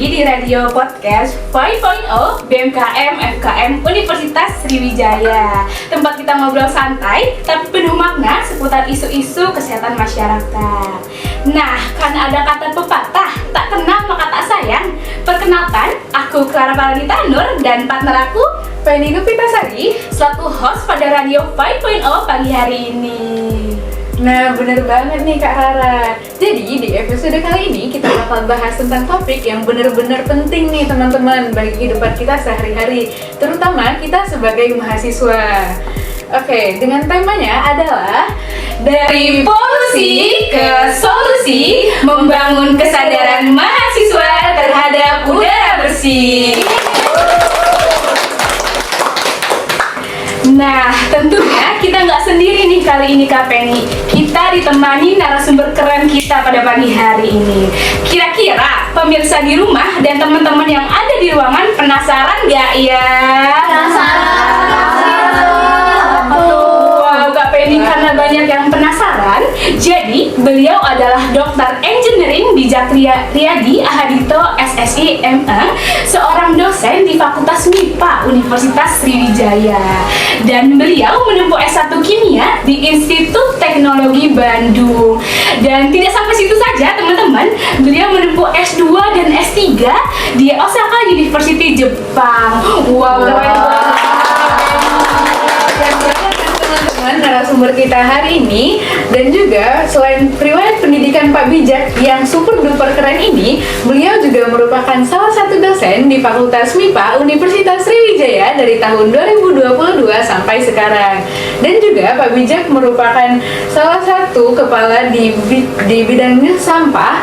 lagi di Radio Podcast 5.0 BMKM FKM Universitas Sriwijaya. Tempat kita ngobrol santai tapi penuh makna seputar isu-isu kesehatan masyarakat. Nah, karena ada kata pepatah, tak kenal maka tak sayang. Perkenalkan, aku Clara Palanita Nur dan partner aku Penny Gupitasari selaku host pada Radio 5.0 pagi hari ini. Nah, bener banget nih Kak Rara. Jadi di episode kali ini kita bakal bahas tentang topik yang bener-bener penting nih teman-teman bagi kehidupan kita sehari-hari, terutama kita sebagai mahasiswa. Oke, dengan temanya adalah dari polusi ke solusi, membangun kesadaran mahasiswa terhadap udara bersih. Nah, tentunya kita nggak sendiri nih kali ini Kak Penny. Kita ditemani narasumber keren kita pada pagi hari ini. Kira-kira pemirsa di rumah dan teman-teman yang ada di ruangan penasaran nggak ya? Wow, Kak Penny, karena banyak yang penasaran, jadi beliau adalah Dokter Engineering Bijak Riyadi Ahadito SSI ME, seorang dosen di Fakultas MIPA Universitas Sriwijaya. Dan beliau menempuh S1 Kimia di Institut Teknologi Bandung. Dan tidak sampai situ saja teman-teman, beliau menempuh S2 dan S3 di Osaka University Jepang. Wow, keren banget teman-teman narasumber kita hari ini. Dan juga selain riwayat pendidikan Pak Bijak yang super duper keren ini, beliau juga merupakan salah satu dosen di Fakultas MIPA Universitas Sriwijaya dari tahun 2022 sampai sekarang. Dan juga Pak Bijak merupakan salah satu kepala di bidang sampah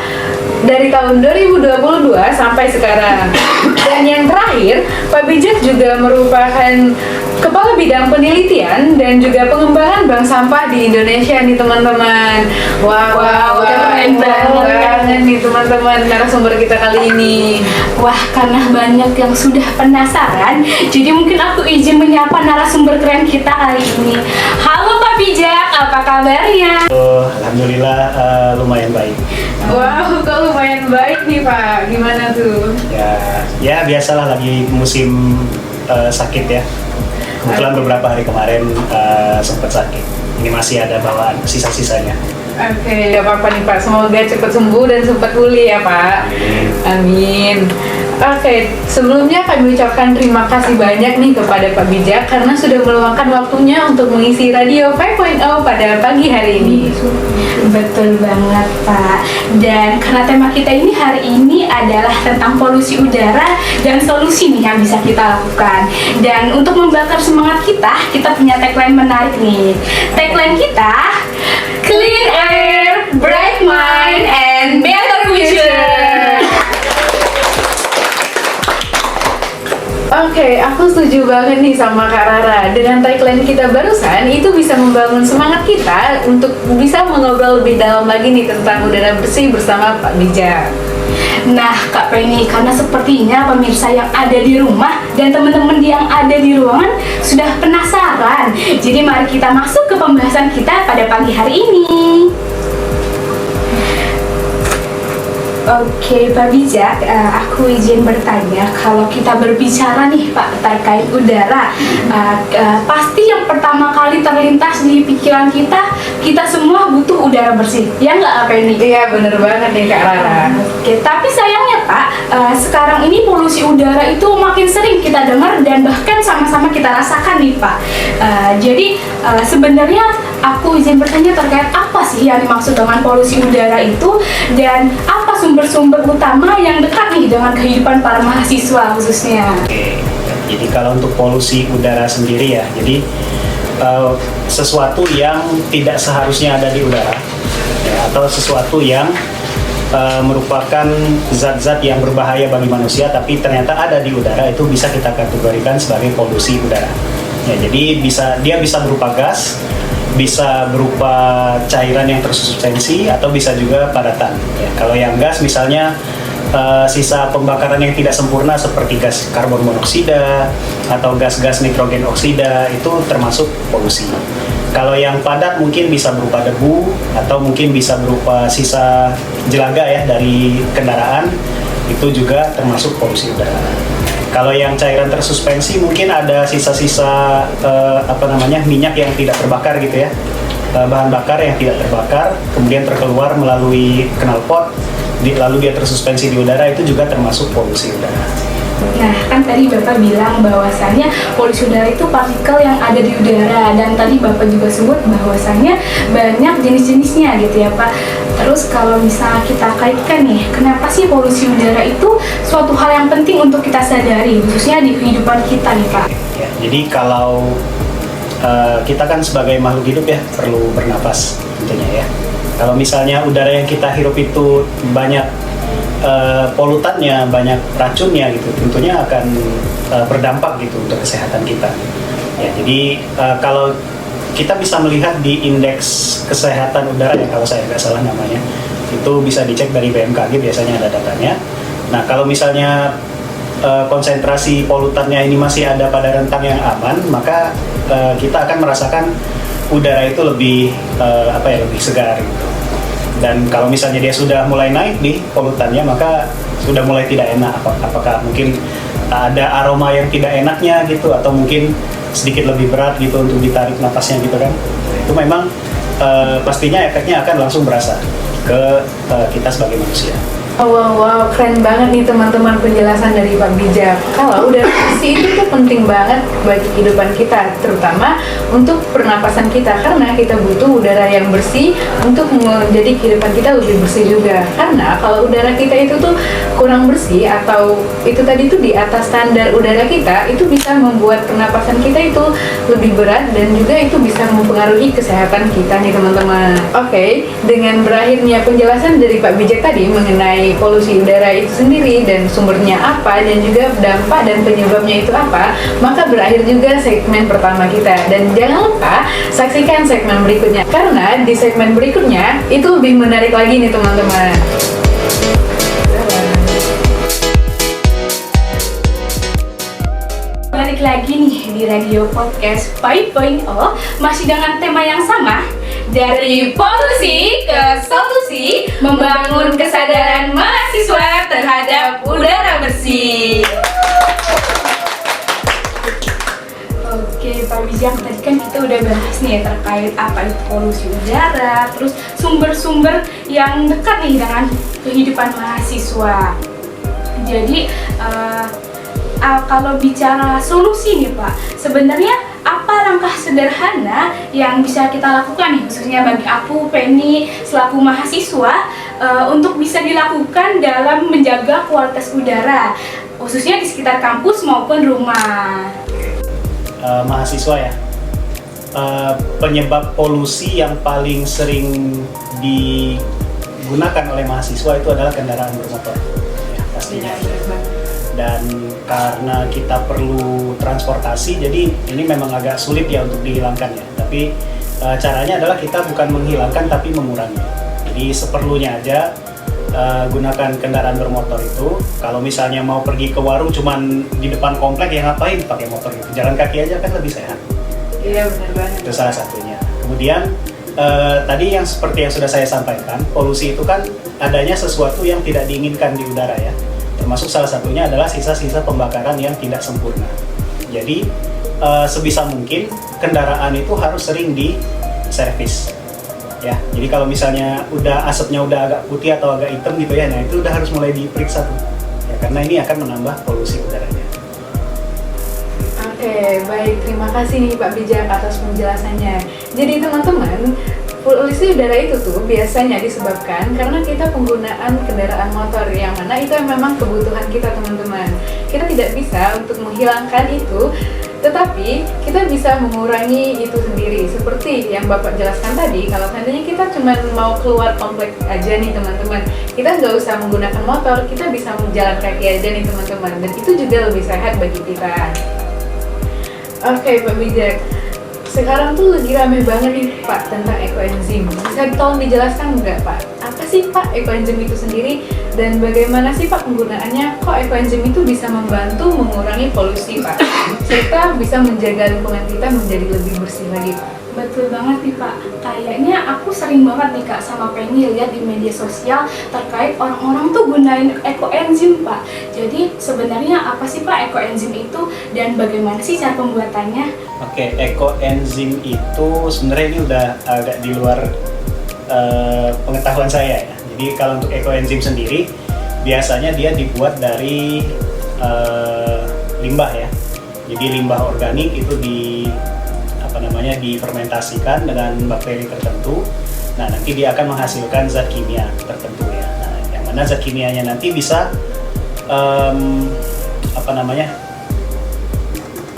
dari tahun 2022 sampai sekarang. Dan yang terakhir, Pak Bijak juga merupakan Kepala Bidang Penelitian dan juga Pengembangan Bank Sampah di Indonesia nih teman-teman. Wow, keren banget nih teman-teman narasumber kita kali ini. Wah, karena banyak yang sudah penasaran, jadi mungkin aku izin menyapa narasumber keren kita kali ini. Halo Pak Bijak, apa kabarnya? Alhamdulillah lumayan baik. Wow, kok lumayan baik nih Pak. Gimana tuh? Ya biasalah lagi musim sakit ya. Kebetulan beberapa hari kemarin sempat sakit. Ini masih ada bawaan sisa-sisanya. Oke, gak apa-apa nih Pak. Semoga cepat sembuh dan cepat pulih ya Pak. Amin. Oke, sebelumnya kami ucapkan terima kasih banyak nih kepada Pak Bijak karena sudah meluangkan waktunya untuk mengisi Radio 5.0 pada pagi hari ini. Betul banget Pak. Dan karena tema kita ini hari ini adalah tentang polusi udara dan solusi nih yang bisa kita lakukan. Dan untuk membakar semangat kita punya tagline menarik nih. Tagline kita, Clean Air, Bright Mind, and Better Future. Oke, aku setuju banget nih sama Kak Rara. Dengan tagline kita barusan, itu bisa membangun semangat kita untuk bisa mengobrol lebih dalam lagi nih tentang udara bersih bersama Pak Bijak. Nah, Kak Penny, karena sepertinya pemirsa yang ada di rumah dan teman-teman yang ada di ruangan sudah penasaran. Jadi mari kita masuk ke pembahasan kita pada pagi hari ini. Oke, Pak Bijak, aku izin bertanya, kalau kita berbicara nih Pak terkait udara, pasti yang pertama kali terlintas di pikiran kita semua butuh udara bersih, ya nggak apa ini? Iya, bener banget nih Kak Rara. Oke, tapi sayangnya Pak, sekarang ini polusi udara itu makin sering kita dengar dan bahkan sama-sama kita rasakan nih Pak. Jadi sebenarnya aku izin bertanya terkait apa sih yang dimaksud dengan polusi udara itu dan apa sumber-sumber utama yang dekat nih dengan kehidupan para mahasiswa khususnya. Oke, jadi kalau untuk polusi udara sendiri ya, jadi sesuatu yang tidak seharusnya ada di udara ya, atau sesuatu yang merupakan zat-zat yang berbahaya bagi manusia tapi ternyata ada di udara, itu bisa kita kategorikan sebagai polusi udara. Ya, jadi dia bisa berupa gas, bisa berupa cairan yang tersubstansi, atau bisa juga padatan. Ya, kalau yang gas misalnya sisa pembakaran yang tidak sempurna seperti gas karbon monoksida atau gas-gas nitrogen oksida itu termasuk polusi. Kalau yang padat mungkin bisa berupa debu atau mungkin bisa berupa sisa jelaga ya dari kendaraan itu juga termasuk polusi udara. Kalau yang cairan tersuspensi mungkin ada sisa-sisa minyak yang tidak terbakar gitu ya, bahan bakar yang tidak terbakar, kemudian terkeluar melalui knalpot, lalu dia tersuspensi di udara, itu juga termasuk polusi udara. Nah, kan tadi Bapak bilang bahwasannya polusi udara itu partikel yang ada di udara, dan tadi Bapak juga sebut bahwasannya banyak jenis-jenisnya gitu ya Pak. Terus kalau misalnya kita kaitkan nih, kenapa sih polusi udara itu suatu hal yang penting untuk kita sadari, khususnya di kehidupan kita nih Pak? Ya, jadi kalau kita kan sebagai makhluk hidup ya perlu bernapas tentunya ya. Kalau misalnya udara yang kita hirup itu banyak polutannya, banyak racunnya gitu, tentunya akan berdampak gitu untuk kesehatan kita. Ya, jadi kalau kita bisa melihat di indeks kesehatan udara ya, kalau saya nggak salah namanya, itu bisa dicek dari BMKG, biasanya ada datanya. Nah, kalau misalnya konsentrasi polutannya ini masih ada pada rentang yang aman, maka kita akan merasakan udara itu lebih lebih segar gitu. Dan kalau misalnya dia sudah mulai naik nih polutannya, maka sudah mulai tidak enak. Apakah mungkin ada aroma yang tidak enaknya gitu, atau mungkin sedikit lebih berat gitu untuk ditarik napasnya gitu kan. Itu memang pastinya efeknya akan langsung berasa ke kita sebagai manusia. Wow, keren banget nih teman-teman penjelasan dari Pak Bijak. Kalau udara bersih itu tuh penting banget bagi kehidupan kita, terutama untuk pernapasan kita, karena kita butuh udara yang bersih untuk menjadi kehidupan kita lebih bersih juga. Karena kalau udara kita itu tuh kurang bersih atau itu tadi tuh di atas standar udara kita, itu bisa membuat pernapasan kita itu lebih berat dan juga itu bisa mempengaruhi kesehatan kita nih teman-teman. Oke, dengan berakhirnya penjelasan dari Pak Bijak tadi mengenai polusi udara itu sendiri dan sumbernya apa dan juga dampak dan penyebabnya itu apa, maka berakhir juga segmen pertama kita. Dan jangan lupa saksikan segmen berikutnya, karena di segmen berikutnya itu lebih menarik lagi nih teman-teman. Balik lagi nih di Radio Podcast 5.0, masih dengan tema yang sama, dari polusi ke solusi, membangun kesadaran mahasiswa terhadap udara bersih. Oke, Pak Bijak, tadi kan kita udah bahas nih terkait apa itu polusi udara, terus sumber-sumber yang dekat nih dengan kehidupan mahasiswa. Jadi, kalau bicara solusi nih Pak, sebenarnya apa langkah sederhana yang bisa kita lakukan nih, khususnya bagi aku, Penny, selaku mahasiswa, untuk bisa dilakukan dalam menjaga kualitas udara, khususnya di sekitar kampus maupun rumah? Mahasiswa ya, penyebab polusi yang paling sering digunakan oleh mahasiswa itu adalah kendaraan bermotor ya, pastinya. Dan karena kita perlu transportasi, jadi ini memang agak sulit ya untuk dihilangkan ya. Tapi caranya adalah kita bukan menghilangkan tapi mengurangi. Jadi seperlunya aja gunakan kendaraan bermotor itu. Kalau misalnya mau pergi ke warung cuman di depan komplek, ya ngapain pakai motor gitu? Jalan kaki aja kan lebih sehat. Iya, benar banget. Itu salah satunya. Kemudian tadi yang seperti yang sudah saya sampaikan, polusi itu kan adanya sesuatu yang tidak diinginkan di udara ya. Termasuk salah satunya adalah sisa-sisa pembakaran yang tidak sempurna. Jadi sebisa mungkin kendaraan itu harus sering diservis. Ya, jadi kalau misalnya udah asapnya udah agak putih atau agak hitam gitu ya, nah itu udah harus mulai diperiksa tuh. Ya, karena ini akan menambah polusi udaranya. Oke, baik. Terima kasih nih Pak Bijak atas penjelasannya. Jadi teman-teman, polusi udara itu tuh biasanya disebabkan karena kita penggunaan kendaraan motor, yang mana itu memang kebutuhan kita teman-teman. Kita tidak bisa untuk menghilangkan itu, tetapi kita bisa mengurangi itu sendiri. Seperti yang Bapak jelaskan tadi, kalau seandainya kita cuma mau keluar komplek aja nih teman-teman, kita nggak usah menggunakan motor, kita bisa jalan kaki aja nih teman-teman, dan itu juga lebih sehat bagi kita. Oke, Pak Bijak, sekarang tuh lagi rame banget nih Pak tentang ekoenzim. Bisa tolong dijelaskan nggak Pak? Apa sih Pak ekoenzim itu sendiri, dan bagaimana sih Pak penggunaannya? Kok ekoenzim itu bisa membantu mengurangi polusi Pak, serta bisa menjaga lingkungan kita menjadi lebih bersih lagi Pak? Betul banget nih Pak, kayak kayaknya aku sering banget nih Kak sama Penny lihat di media sosial terkait orang-orang tuh gunain ekoenzim Pak. Jadi sebenarnya apa sih Pak ekoenzim itu dan bagaimana sih cara pembuatannya? Oke, ekoenzim itu sebenarnya ini udah agak di luar pengetahuan saya ya. Jadi kalau untuk ekoenzim sendiri biasanya dia dibuat dari limbah ya. Jadi limbah organik itu difermentasikan dengan bakteri tertentu. Nah, nanti dia akan menghasilkan zat kimia tertentu ya. Nah, yang mana zat kimianya nanti bisa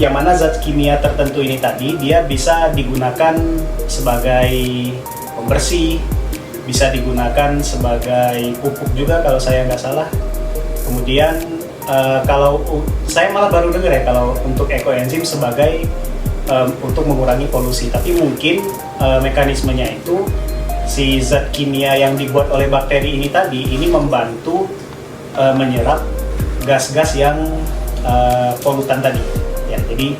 yang mana zat kimia tertentu ini tadi dia bisa digunakan sebagai pembersih, bisa digunakan sebagai pupuk juga kalau saya nggak salah. Kemudian kalau saya malah baru dengar ya kalau untuk ekoenzim sebagai untuk mengurangi polusi, tapi mungkin mekanismenya itu si zat kimia yang dibuat oleh bakteri ini tadi ini membantu menyerap gas-gas yang polutan tadi ya. Jadi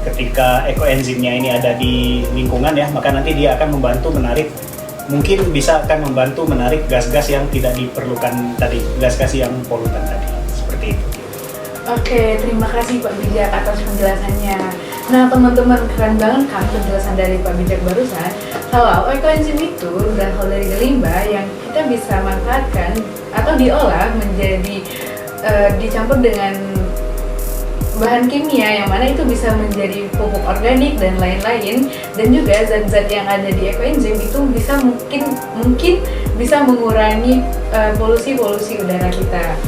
ketika ekoenzimnya ini ada di lingkungan ya, maka nanti dia akan membantu menarik, mungkin bisa akan membantu menarik gas-gas yang tidak diperlukan tadi, gas-gas yang polutan tadi, seperti itu. Oke, terima kasih Pak Bijak atas penjelasannya. Nah teman-teman, keren banget kan penjelasan dari Pak Bijak barusan. Kalau ekoenzim itu berasal dari limbah yang kita bisa manfaatkan atau diolah menjadi dicampur dengan bahan kimia yang mana itu bisa menjadi pupuk organik dan lain-lain, dan juga zat-zat yang ada di ekoenzim itu bisa mungkin bisa mengurangi polusi udara kita.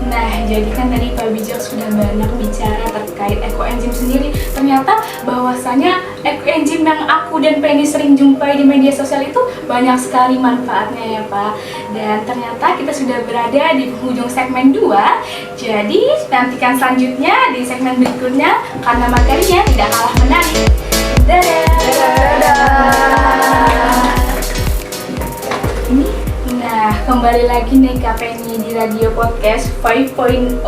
Nah, jadi kan tadi Pak Bijak sudah banyak bicara terkait ekoenzim sendiri. Ternyata bahwasanya ekoenzim yang aku dan Penny sering jumpai di media sosial itu banyak sekali manfaatnya ya Pak. Dan ternyata kita sudah berada di penghujung segmen 2. Jadi nantikan selanjutnya di segmen berikutnya karena materinya tidak kalah menarik. Dadah! Nah, kembali lagi nih Kak Penny di Radio Podcast 5.0.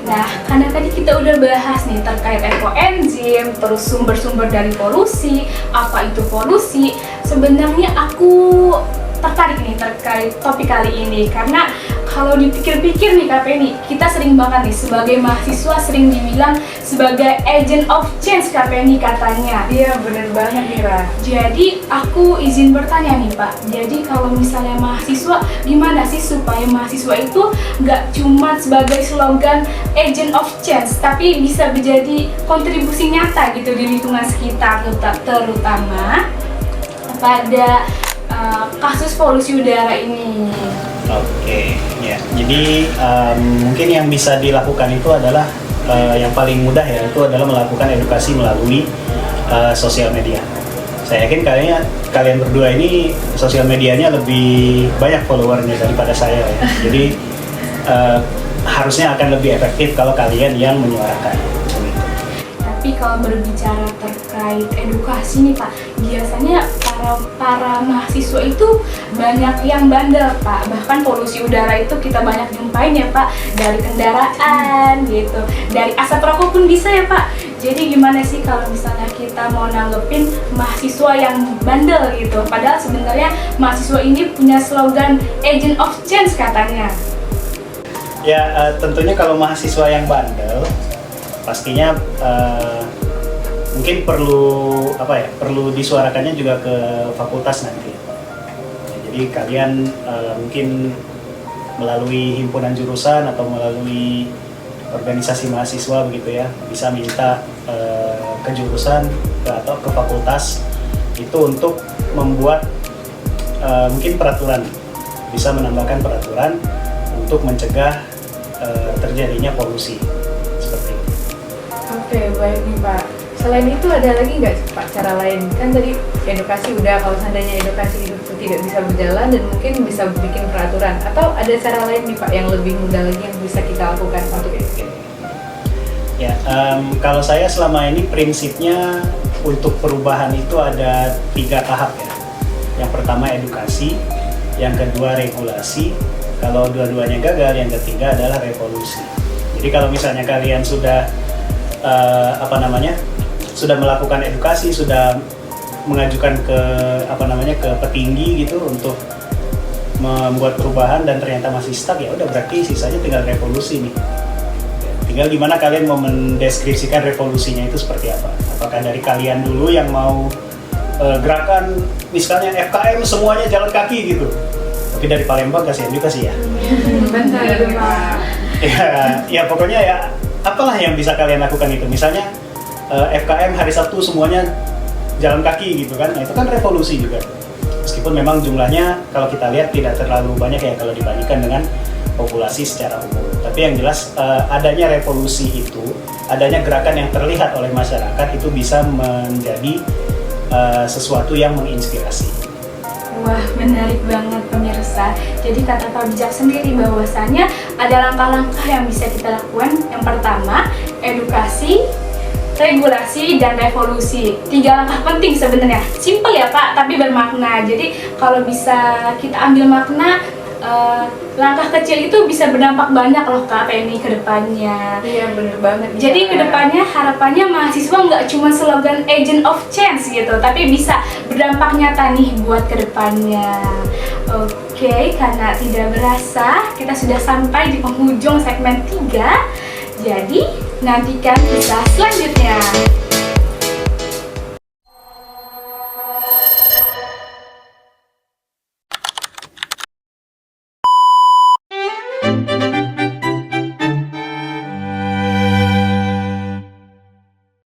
Nah, karena tadi kita udah bahas nih terkait ekoenzim, terus sumber-sumber dari polusi, apa itu polusi. Sebenarnya aku tertarik nih terkait topik kali ini karena kalau dipikir-pikir nih Kak Penny, kita sering banget nih sebagai mahasiswa sering dibilang sebagai agent of change Kak Penny katanya. Iya bener banget Mira. Jadi aku izin bertanya nih Pak, jadi kalau misalnya mahasiswa, gimana sih supaya mahasiswa itu nggak cuma sebagai slogan agent of change, tapi bisa menjadi kontribusi nyata gitu di lingkungan sekitar, terutama pada kasus polusi udara ini. Oke, ya. Jadi mungkin yang bisa dilakukan itu adalah yang paling mudah ya, itu adalah melakukan edukasi melalui sosial media. Saya yakin kalian berdua ini sosial medianya lebih banyak followernya daripada saya ya. Jadi harusnya akan lebih efektif kalau kalian yang menyuarakan. Tapi kalau berbicara terkait edukasi nih Pak, biasanya para mahasiswa itu banyak yang bandel Pak. Bahkan polusi udara itu kita banyak jumpain ya Pak, dari kendaraan gitu, dari asap rokok pun bisa ya Pak. Jadi gimana sih kalau misalnya kita mau nanggepin mahasiswa yang bandel gitu, padahal sebenarnya mahasiswa ini punya slogan agent of change katanya. Ya tentunya kalau mahasiswa yang bandel pastinya mungkin perlu disuarakannya juga ke fakultas nanti. Jadi kalian mungkin melalui himpunan jurusan atau melalui organisasi mahasiswa begitu ya, bisa minta ke jurusan atau ke fakultas itu untuk membuat mungkin peraturan, bisa menambahkan peraturan untuk mencegah terjadinya polusi seperti itu. Oke, baik nih Pak. Selain itu ada lagi nggak Pak cara lain? Kan tadi edukasi udah, kalau seandainya edukasi itu tidak bisa berjalan dan mungkin bisa bikin peraturan, atau ada cara lain nih Pak yang lebih mudah lagi yang bisa kita lakukan untuk itu? Ya, kalau saya selama ini prinsipnya untuk perubahan itu ada 3 tahap ya. Yang pertama edukasi, yang kedua regulasi, kalau dua-duanya gagal, yang ketiga adalah revolusi. Jadi kalau misalnya kalian sudah sudah melakukan edukasi, sudah mengajukan ke ke petinggi gitu untuk membuat perubahan dan ternyata masih stuck, ya udah berarti sisanya tinggal revolusi nih. Tinggal gimana kalian mau mendeskripsikan revolusinya itu seperti apa. Apakah dari kalian dulu yang mau gerakan misalnya FKM semuanya jalan kaki gitu. Tapi dari Palembang kasihan juga sih ya. Benar, Pak. Ya pokoknya ya apalah yang bisa kalian lakukan itu. Misalnya FKM hari Sabtu semuanya jalan kaki gitu kan. Nah, itu kan revolusi juga. Meskipun memang jumlahnya kalau kita lihat tidak terlalu banyak ya kalau dibandingkan dengan populasi secara umum. Tapi yang jelas adanya revolusi itu, adanya gerakan yang terlihat oleh masyarakat itu bisa menjadi sesuatu yang menginspirasi. Wah, menarik banget pemirsa. Jadi kata Pak Bijak sendiri bahwasannya ada langkah-langkah yang bisa kita lakukan. Yang pertama, edukasi, regulasi, dan revolusi. 3 langkah penting sebenarnya. Simpel ya Pak, tapi bermakna. Jadi kalau bisa kita ambil makna, langkah kecil itu bisa berdampak banyak loh Kak Penny ke depannya. Iya, bener banget. Jadi kedepannya harapannya mahasiswa nggak cuma slogan agent of change gitu, tapi bisa berdampak nyata nih buat kedepannya. Oke, karena tidak berasa kita sudah sampai di penghujung segmen 3. Jadi nantikan kisah selanjutnya.